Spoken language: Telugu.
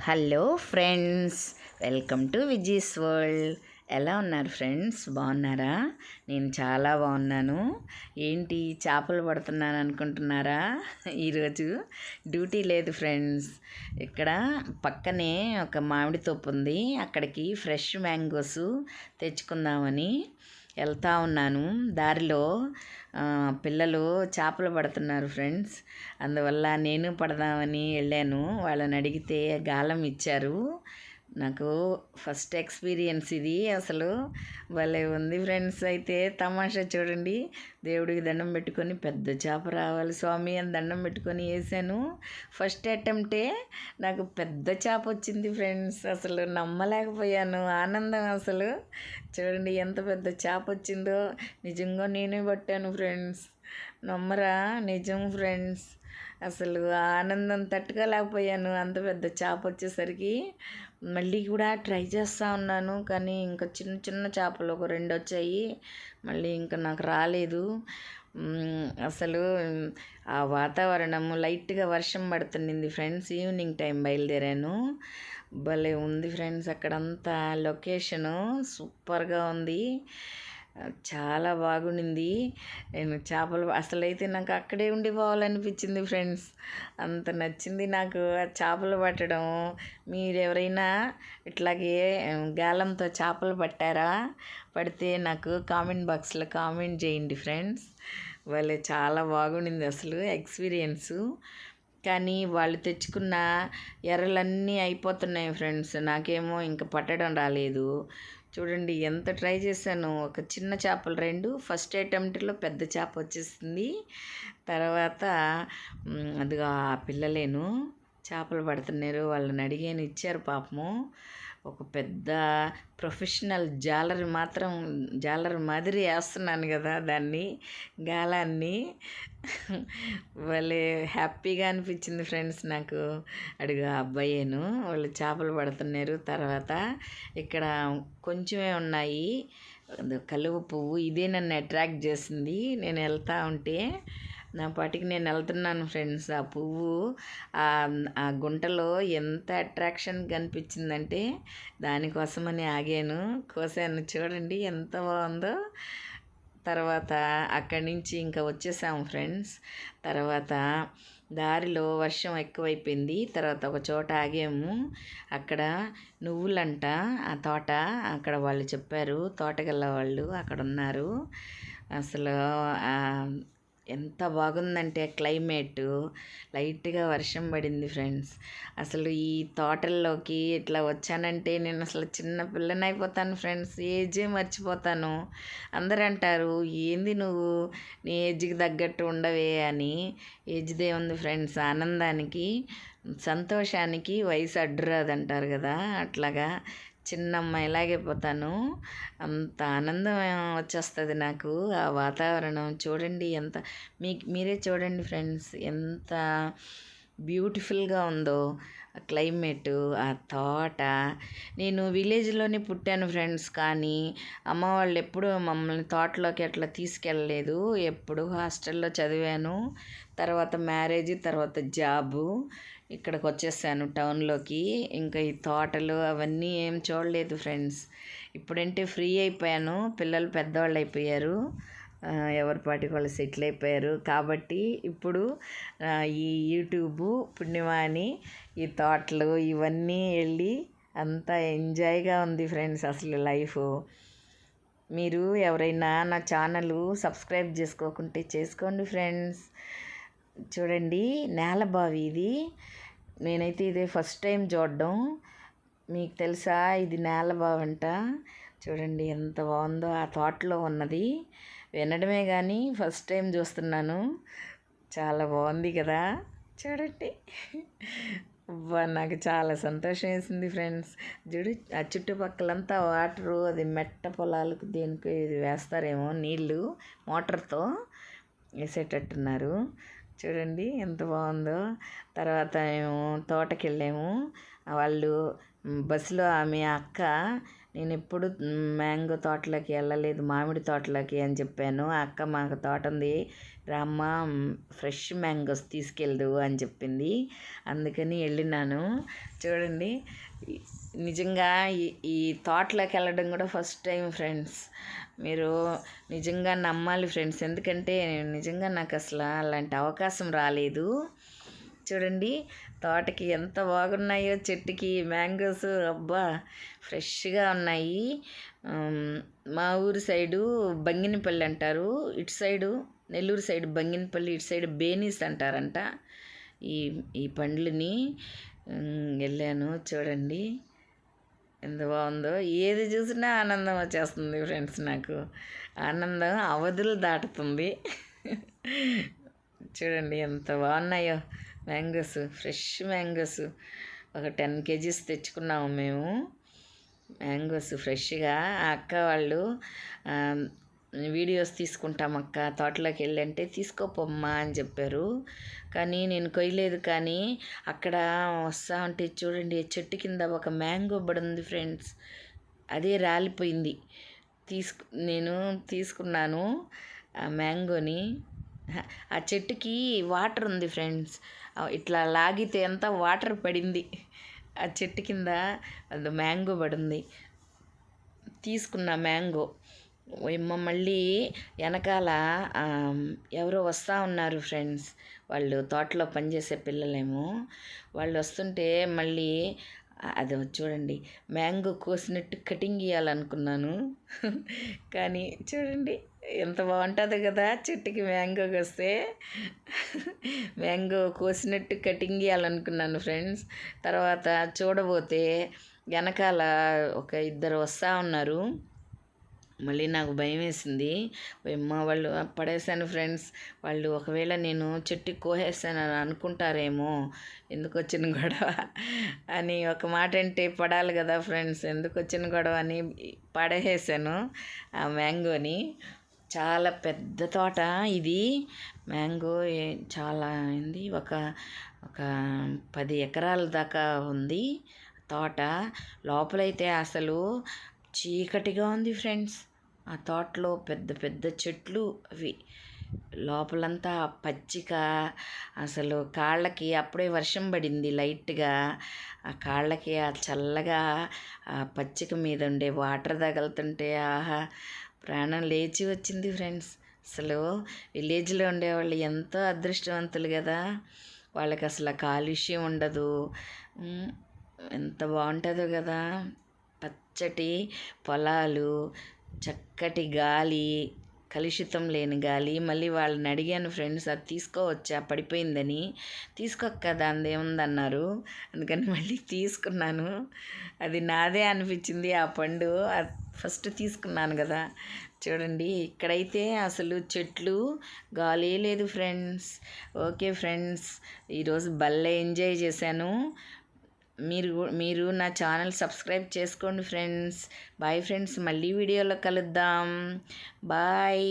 Hello friends, welcome to Viji's world. ఎలా ఉన్నారు ఫ్రెండ్స్? బాగున్నారా? నేను చాలా బాగున్నాను. ఏంటి చేపలు పడుతున్నాను అనుకుంటున్నారా? ఈరోజు డ్యూటీ లేదు ఫ్రెండ్స్. ఇక్కడ పక్కనే ఒక మామిడి తోపు ఉంది, అక్కడికి ఫ్రెష్ మ్యాంగోస్ తెచ్చుకుందామని వెళ్తా ఉన్నాను. దారిలో పిల్లలు చేపలు పడుతున్నారు ఫ్రెండ్స్, అందువల్ల నేను పడదామని వెళ్ళాను. వాళ్ళని అడిగితే గాలం ఇచ్చారు. నాకు ఫస్ట్ ఎక్స్పీరియన్స్ ఇది. అసలు భలే ఉంది ఫ్రెండ్స్. అయితే తమాషా చూడండి, దేవుడికి దండం పెట్టుకొని పెద్ద చేప రావాలి స్వామి అని దండం పెట్టుకొని వేసాను. ఫస్ట్ అటెంప్టే నాకు పెద్ద చేప వచ్చింది ఫ్రెండ్స్. అసలు నమ్మలేకపోయాను, ఆనందం అసలు. చూడండి ఎంత పెద్ద చేప వచ్చిందో. నిజంగా నేనే పట్టాను ఫ్రెండ్స్, నమ్మరా? నిజం ఫ్రెండ్స్. అసలు ఆనందం తట్టుకోలేకపోయాను అంత పెద్ద చేప వచ్చేసరికి. మళ్ళీ కూడా ట్రై చేస్తూ ఉన్నాను, కానీ ఇంకా చిన్న చిన్న చేపలు ఒక 2 వచ్చాయి. మళ్ళీ ఇంకా నాకు రాలేదు. అసలు ఆ వాతావరణము లైట్గా వర్షం పడుతుంది ఫ్రెండ్స్. ఈవినింగ్ టైం బయలుదేరాను. భలే ఉంది ఫ్రెండ్స్, అక్కడంతా లొకేషను సూపర్గా ఉంది, చాలా బాగుండింది. నేను చేపలు అసలైతే నాకు అక్కడే ఉండిపోవాలనిపించింది ఫ్రెండ్స్, అంత నచ్చింది నాకు ఆ చేపలు పట్టడం. మీరు ఎవరైనా ఇట్లాగే గాలంతో చేపలు పట్టారా? పడితే నాకు కామెంట్ బాక్స్లో కామెంట్ చేయండి ఫ్రెండ్స్. వాళ్ళే చాలా బాగుండింది అసలు ఎక్స్పీరియన్సు. కానీ వాళ్ళు తెచ్చుకున్న ఎర్రలన్నీ అయిపోతున్నాయి ఫ్రెండ్స్, నాకేమో ఇంకా పట్టడం రాలేదు. చూడండి ఎంత ట్రై చేశాను. ఒక చిన్న చేపలు 2 ఫస్ట్ అటెంప్ట్లో పెద్ద చేప వచ్చేసింది. తర్వాత అదిగా ఆ పిల్లలేను చేపలు పడుతున్నారు, వాళ్ళని అడిగాను, ఇచ్చారు పాపము. ఒక పెద్ద ప్రొఫెషనల్ జాలర్ మాదిరి వేస్తున్నాను కదా దాన్ని, గాలాన్ని. భలే హ్యాపీగా అనిపించింది ఫ్రెండ్స్ నాకు. అడుగు అబ్బాయేను వాళ్ళు చేపలు పడుతున్నారు. తర్వాత ఇక్కడ కొంచెమే ఉన్నాయి, కలువ పువ్వు, ఇదే నన్ను అట్రాక్ట్ చేసింది. నేను వెళ్తూ ఉంటే నా పాటికి నేను వెళ్తున్నాను ఫ్రెండ్స్. ఆ పువ్వు ఆ గుంటలో ఎంత అట్రాక్షన్ కనిపించిందంటే దానికోసమని ఆగాను, కోసాను. చూడండి ఎంత బాగుందో. తర్వాత అక్కడి నుంచి ఇంకా వచ్చేసాము ఫ్రెండ్స్. తర్వాత దారిలో వర్షం ఎక్కువైపోయింది. తర్వాత ఒక చోట ఆగాము, అక్కడ నువ్వులంట ఆ తోట, అక్కడ వాళ్ళు చెప్పారు, తోటగల్ల వాళ్ళు అక్కడ ఉన్నారు. అసలు ఎంత బాగుందంటే క్లైమేటు, లైట్గా వర్షం పడింది ఫ్రెండ్స్. అసలు ఈ తోటల్లోకి ఇట్లా వచ్చానంటే నేను అసలు చిన్న పిల్లనైపోతాను ఫ్రెండ్స్, ఏజే మర్చిపోతాను. అందరు అంటారు ఏంది నువ్వు నీ ఏజ్కి తగ్గట్టు ఉండవే అని. ఏజ్దే ఉంది ఫ్రెండ్స్, ఆనందానికి సంతోషానికి వయసు అడ్డురాదంటారు కదా, అట్లాగా చిన్న అమ్మాయిలాగే పోతాను. అంత ఆనందం వచ్చేస్తుంది నాకు ఆ వాతావరణం. చూడండి ఎంత, మీరే చూడండి ఫ్రెండ్స్ ఎంత బ్యూటిఫుల్గా ఉందో క్లైమేటు, ఆ తోట. నేను విలేజ్లోనే పుట్టాను ఫ్రెండ్స్, కానీ అమ్మ వాళ్ళు ఎప్పుడూ మమ్మల్ని తోటలోకి అట్లా తీసుకెళ్ళలేదు. ఎప్పుడు హాస్టల్లో చదివాను. తర్వాత మ్యారేజ్, తర్వాత జాబు, ఇక్కడికి వచ్చేసాను టౌన్లోకి. ఇంకా ఈ తోటలు అవన్నీ ఏం చూడలేదు ఫ్రెండ్స్. ఇప్పుడంటే ఫ్రీ అయిపోయాను, పిల్లలు పెద్దవాళ్ళు అయిపోయారు, ఎవరి పాటికి వాళ్ళు సెటిల్ అయిపోయారు. కాబట్టి ఇప్పుడు ఈ యూట్యూబు పుణ్యమా అని ఈ తోటలు ఇవన్నీ వెళ్ళి అంతా ఎంజాయ్గా ఉంది ఫ్రెండ్స్ అసలు లైఫ్. మీరు ఎవరైనా నా ఛానల్ సబ్స్క్రైబ్ చేసుకోకుంటే చేసుకోండి ఫ్రెండ్స్. చూడండి నేల బావి ఇది, నేనైతే ఇదే ఫస్ట్ టైం చూడడం. మీకు తెలుసా ఇది నేల బావి అంట. చూడండి ఎంత బాగుందో ఆ తోటలో ఉన్నది. వినడమే కానీ ఫస్ట్ టైం చూస్తున్నాను. చాలా బాగుంది కదా, చూడండి. నాకు చాలా సంతోషం వేసింది ఫ్రెండ్స్. చూడు ఆ చుట్టుపక్కలంతా వాటరు, అది మెట్ట పొలాలకు దేనికి ఇది వేస్తారేమో నీళ్ళు, మోటార్తో వేసేటట్టున్నారు. చూడండి ఎంత బాగుందో. తర్వాత మేము తోటకి వెళ్ళాము. వాళ్ళు బస్సులో ఆమె అక్క నేను ఎప్పుడు మ్యాంగో తోటలోకి వెళ్ళలేదు, మామిడి తోటలోకి అని చెప్పాను. అక్క మాకు తోట ఉంది రామ్మ, ఫ్రెష్ మ్యాంగోస్ తీసుకెళ్దు అని చెప్పింది. అందుకని వెళ్ళినాను. చూడండి, నిజంగా ఈ తోటలోకి వెళ్ళడం కూడా ఫస్ట్ టైం ఫ్రెండ్స్. మీరు నిజంగా నమ్మాలి ఫ్రెండ్స్, ఎందుకంటే నిజంగా నాకు అసలు అలాంటి అవకాశం రాలేదు. చూడండి తోటకి ఎంత బాగున్నాయో, చెట్టుకి మ్యాంగోస్ అబ్బా ఫ్రెష్గా ఉన్నాయి. మా ఊరి సైడు బంగినపల్లి అంటారు, ఇటు సైడు నెల్లూరు సైడ్ బంగినపల్లి, ఇటు సైడ్ బేనీస్ అంటారంట ఈ ఈ పండ్లని. వెళ్ళాను, చూడండి ఎంత బాగుందో. ఏది చూసినా ఆనందం వచ్చేస్తుంది ఫ్రెండ్స్, నాకు ఆనందం అవధులు దాటుతుంది. చూడండి ఎంత బాగున్నాయో మ్యాంగోస్, ఫ్రెష్ మ్యాంగోస్. ఒక 10 kgs తెచ్చుకున్నాము మేము మ్యాంగోస్ ఫ్రెష్గా. ఆ అక్క వాళ్ళు వీడియోస్ తీసుకుంటాం అక్క తోటలోకి వెళ్ళి అంటే, తీసుకోపోమ్మా అని చెప్పారు. కానీ నేను కొయ్యలేదు. కానీ అక్కడ వస్తా ఉంటే చూడండి, చెట్టు కింద ఒక మ్యాంగో బడి ఉంది ఫ్రెండ్స్, అదే రాలిపోయింది. నేను తీసుకున్నాను ఆ మ్యాంగోని. ఆ చెట్టుకి వాటర్ ఉంది ఫ్రెండ్స్, ఇట్లా లాగితే అంతా వాటర్ పడింది ఆ చెట్టు కింద. అది మ్యాంగో పడింది, తీసుకున్న మ్యాంగో. మళ్ళీ వెనకాల ఎవరో వస్తూ ఉన్నారు ఫ్రెండ్స్, వాళ్ళు తోటలో పనిచేసే పిల్లలేమో. వాళ్ళు వస్తుంటే మళ్ళీ అది చూడండి, మ్యాంగో కోసినట్టు కటింగ్ ఇవ్వాలనుకున్నాను. కానీ చూడండి ఎంత బాగుంటుందో కదా చెట్టుకి మ్యాంగో కోస్తే. మ్యాంగో కోసినట్టు కటింగ్ ఇవ్వాలనుకున్నాను ఫ్రెండ్స్. తర్వాత చూడబోతే వెనకాల ఒక 2 వస్తూ ఉన్నారు. మళ్ళీ నాకు భయం వేసింది. వాళ్ళు పడేసాను ఫ్రెండ్స్. వాళ్ళు ఒకవేళ నేను చెట్టుకి కోసేసాను అని అనుకుంటారేమో, ఎందుకు వచ్చిన గొడవ అని. ఒక మాట అంటే పడాలి కదా ఫ్రెండ్స్, ఎందుకు వచ్చిన గొడవ అని పడేసాను ఆ మ్యాంగోని. చాలా పెద్ద తోట ఇది. మ్యాంగో చాలా అయింది, ఒక 10 ఎకరాల దాకా ఉంది తోట. లోపలైతే అసలు చీకటిగా ఉంది ఫ్రెండ్స్. ఆ తోటలో పెద్ద పెద్ద చెట్లు, అవి లోపలంతా పచ్చిక. అసలు కాళ్ళకి అప్పుడే వర్షం పడింది లైట్గా, ఆ కాళ్ళకి ఆ చల్లగా ఆ పచ్చిక మీద ఉండే వాటర్ తగులుతుంటే ఆహా ప్రాణం లేచి వచ్చింది ఫ్రెండ్స్. అసలు విలేజ్లో ఉండేవాళ్ళు ఎంతో అదృష్టవంతులు కదా, వాళ్ళకి అసలు కాలుష్యం ఉండదు. ఎంత బాగుంటుందో కదా, పచ్చటి పొలాలు, చక్కటి గాలి, కలుషితం లేని గాలి. మళ్ళీ వాళ్ళని అడిగాను ఫ్రెండ్స్, అది తీసుకోవచ్చా పడిపోయిందని. తీసుకోక కదా అందేముందన్నారు. అందుకని మళ్ళీ తీసుకున్నాను. అది నాదే అనిపించింది ఆ పండు, ఫస్ట్ తీసుకున్నాను కదా. చూడండి ఇక్కడైతే అసలు చెట్లు గాలి లేదు ఫ్రెండ్స్. ఓకే ఫ్రెండ్స్, ఈరోజు భలే ఎంజాయ్ చేశాను. మీరు నా ఛానల్ సబ్స్క్రైబ్ చేసుకోండి ఫ్రెండ్స్. బాయ్ ఫ్రెండ్స్, మళ్ళీ వీడియోలో కలుద్దాం. బాయ్.